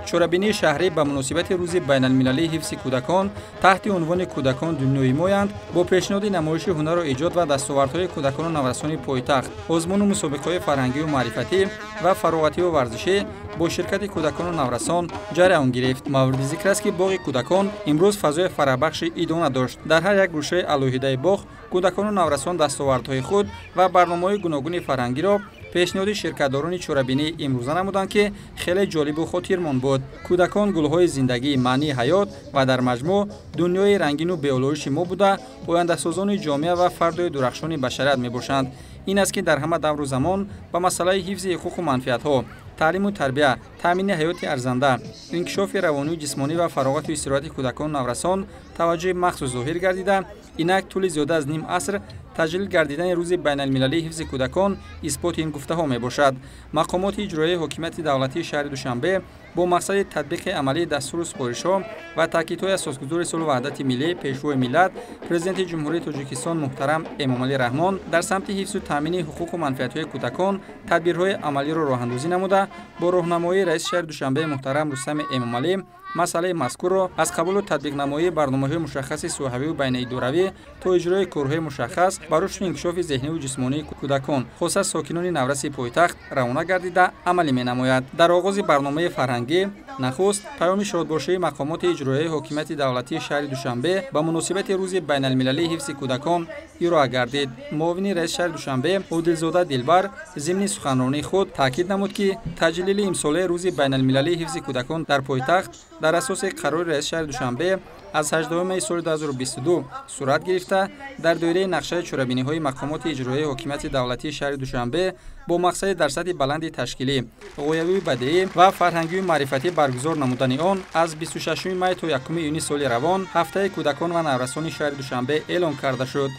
شورابینی شهری به مناسبت روز بین المللی حفظ کودکان تحت عنوان کودکان دنیای مایند با پیشنهاد نمایش هنر و ایجاد و دستاوردهای کودکان و نوسان پایتخت، آزمون و مسابقه‌های فرهنگی و معرفتی و فراغتی و ورزشی با شرکت کودکان و نورسان جریان گرفت. مورد ذکر است که باغ کودکان امروز فضای فرحبخش ایدانه داشت. در هر یک گوشه علایده باغ کودکان و نورسان دستاوردهای خود و برنامه‌های گوناگون فرهنگی را پیشنهاد شرکت‌داران چورابینی امروزه نمودند که خیلی جالب و خاطرماند بود. کودکان گل‌های زندگی، معنی حیات و در مجموع دنیای رنگین و بی‌آلایش ما بوده آینده‌سازان جامعه و فرد درخشان بشریت می‌باشند. این است که در همه دور و زمان به مسئله حفظ حقوق و منفعت‌ها، تعلیم و تربیت، تامین حیات ارزنده، انکشاف روانی و جسمانی و فراغت و استراحت کودکان نورسان توجه مخصوص ظاهر گردیده. اینک طول زیاده از نیم عصر تجلیل گردیدن روز بین المللی حفظ کودکان اثبات این گفته ها می باشد. مقامات اجرایی حکومت دولتی شهر دوشنبه با مقصد تطبیق عملی دستور سپارش‌ها و تاکیدهای اساسگذار صلح و وحدت ملی پیشرو ملت پرزیدنت جمهوری تاجیکستان محترم امامعلی رحمان در سمت حفظ و تامین حقوق و منفعت‌های کودکان تدبیرهای عملی را راه‌اندازی نموده با راهنمایی رئیس شهر دوشنبه محترم رستم امامعلی مسئله مذکور را از قبول و تطبیق نمایی برنامه‌های مشخص سوحوی و بین اداره‌ای تا اجرای کارهای مشخص برای رشد و انکشاف ذهنی و جسمانی کودکان خصوصا ساکنان نورس پایتخت روانه گردیده عملی می‌نماید. در آغاز برنامه فرهنگی نخست پیام شادباشی مقامات اجرایی حکومت دولتی شهر دوشنبه به مناسبت روز بین المللی حفظ کودکان ارائه گردید. معاون رئیس شهر دوشنبه عادلزاده دلبر ضمن سخنرانی خود تاکید نمود که تجلیل امساله روز بین المللی حفظ کودکان در پایتخت در اساس قرار رئیس شهر دوشنبه از 18 می سال 2022 صورت گرفته در دایره نقشه چورابینی‌های مقامات اجرایی حکومت دولتی شهر دوشنبه با مقصد در سطح بلند تشکیلی، غویوی بدیعی و فرهنگی و معرفتی برگزار نمودن آن از 26 می تا 1 یونیو سال روان هفته کودکان و نورسان شهر دوشنبه اعلام کرده شد.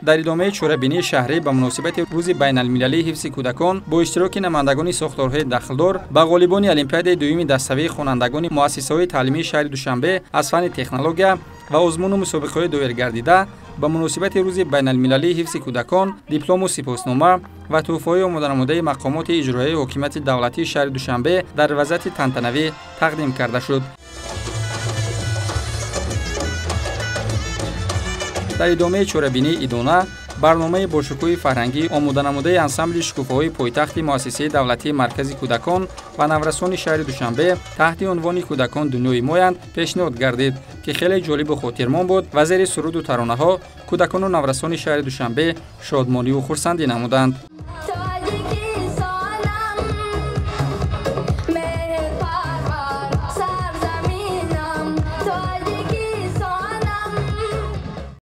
در ادامه چورابینی شهری به مناسبت روز بین المللی حفظ کودکان با اشتراک نمایندگان ساختارهای داخلدار به غالبان المپیاد دوم دستاوی خوانندگان مؤسسه‌های تعلیمی شهر دوشنبه از فن تکنولوژی و آزمون و مسابقه‌های داورگردیده به مناسبت روز بین المللی حفظ کودکان دیپلم و سپاسنامه و تحفه‌های آماده مقامات اجرایی حکومت دولتی شهر دوشنبه در وضعیت تنتنوی تقدیم کرده شد. در ادامه چورابینی ایدانه برنامه باشکوه فرهنگی آماده نموده انسامبل شکوفه‌های پایتخت مؤسسه دولتی مرکز کودکان و نورسان شهر دوشنبه تحت عنوان کودکان دنیای مایند پیشنهاد گردید که خیلی جالب و خاطرماند بود و زیر سرود و ترانه‌ها کودکان و نورسان شهر دوشنبه شادمانی و خرسندی نمودند.